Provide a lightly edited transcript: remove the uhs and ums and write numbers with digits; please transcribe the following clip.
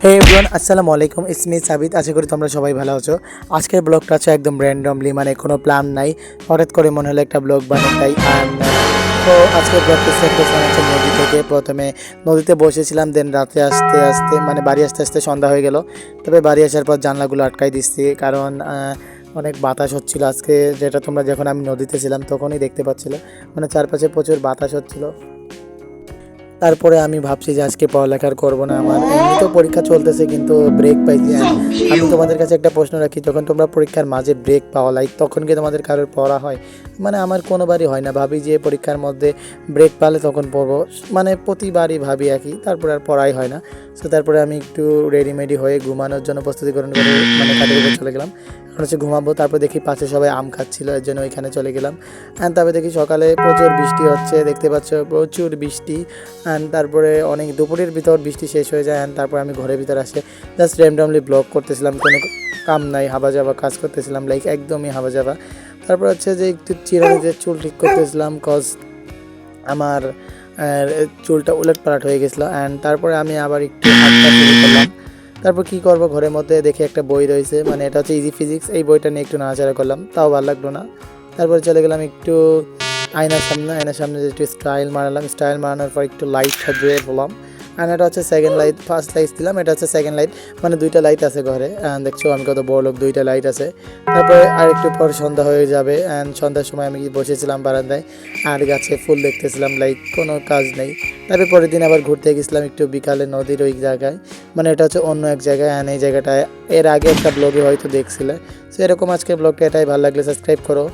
হে everyone, আসসালামু আলাইকুম। It's me সাবিত। আশা করি তোমরা সবাই ভালো আছো। আজকের ব্লগটা আছে একদম র্যান্ডমলি, মানে কোনো প্ল্যান নাই, হঠাৎ করে মনে হলো একটা ব্লগ বানাই তাই। তো আজকের ব্লগটা সেট করছিলাম হচ্ছে নদী থেকে। প্রথমে নদীতে বসেছিলাম, দেন রাতে আসতে আসতে মানে বাড়ি আসতে আসতে সন্ধ্যা হয়ে গেল। তবে বাড়ি আসার পর জানলাগুলো আটকাই দিচ্ছি, কারণ অনেক বাতাস হচ্ছিল আজকে, যেটা তোমরা যখন আমি নদীতে ছিলাম তখনই দেখতে পাচ্ছিলে, মানে চারপাশে প্রচুর বাতাস হচ্ছিল। তারপরে আমি ভাবছি যে আজকে পড়ালেখার করব না, আমার এমনিতেও পরীক্ষা চলতেছে কিন্তু ব্রেক পাইছি। আমি তোমাদের কাছে একটা প্রশ্ন রাখি, যখন তোমরা পরীক্ষার মাঝে ব্রেক পাওয়া লাইক তখন কি তোমাদের কারোর পড়া হয়? মানে আমার কোনোবারই হয় না, ভাবি যে পরীক্ষার মধ্যে ব্রেক পালে তখন পড়বো, মানে প্রতিবারই ভাবি একই, তারপরে আর পড়াই হয় না। সো তারপরে আমি একটু রেডিমেডি হয়ে ঘুমানোর জন্য প্রস্তুতিকরণ করে মানে খাটের উপর চলে গেলাম। এখন হচ্ছে ঘুমাবো, তারপর দেখি পাশে সবাই আম খাচ্ছিলো, এর জন্য ওইখানে চলে গেলাম। অ্যান্ড তারপরে দেখি সকালে প্রচুর বৃষ্টি হচ্ছে, দেখতে পাচ্ছ প্রচুর বৃষ্টি। অ্যান্ড তারপরে অনেক দুপুরের ভিতর বৃষ্টি শেষ হয়ে যায়, অ্যান্ড তারপর আমি ঘরের ভিতর আসে জাস্ট র্যান্ডমলি ব্লগ করতেছিলাম, কোনো কাম নাই, হাবা যাবা কাজ করতেছিলাম, লাইক একদমই হাবা যাবা। তারপর হচ্ছে যে একটু চিরুনিতে চুল ঠিক করতেছিলাম, কজ আমার চুলটা উলট পালট হয়ে গেছিলো। অ্যান্ড তারপরে আমি আবার একটু হাঁটা শুরু করলাম। তারপর কি করব, ঘরের মধ্যে দেখি একটা বই রয়েছে, মানে এটা হচ্ছে ইজি ফিজিক্স, এই বইটা নিয়ে একটু নাড়াচাড়া করলাম, তাও ভালো লাগলো না। তারপরে চলে গেলাম একটু আয়নার সামনে যে একটু স্টাইল মারালাম, স্টাইল মারানোর পর একটু লাইট সাজিয়ে বললাম। অ্যান্ড এটা হচ্ছে সেকেন্ড লাইট, ফার্স্ট লাইট দিলাম, এটা হচ্ছে সেকেন্ড লাইট, মানে দুইটা লাইট আছে ঘরে। দেখছো আমি কত বড় লোক, দুইটা লাইট আছে। তারপরে আর একটু পর সন্ধ্যা হয়ে যাবে, অ্যান্ড সন্ধ্যার সময় আমি বসেছিলাম বারান্দায় আর গাছে ফুল দেখতেছিলাম, লাইক কোনো কাজ নেই। তারপরে পরের দিন আবার ঘুরতে গেছিলাম একটু বিকালে নদীর ওই জায়গায়, মানে এটা হচ্ছে অন্য এক জায়গায়। অ্যান্ড এই জায়গাটায় এর আগে একটা ব্লগে হয়তো দেখছিলে। সো এরকম আজকের ব্লগটা এটাই, ভালো লাগলে সাবস্ক্রাইব করো।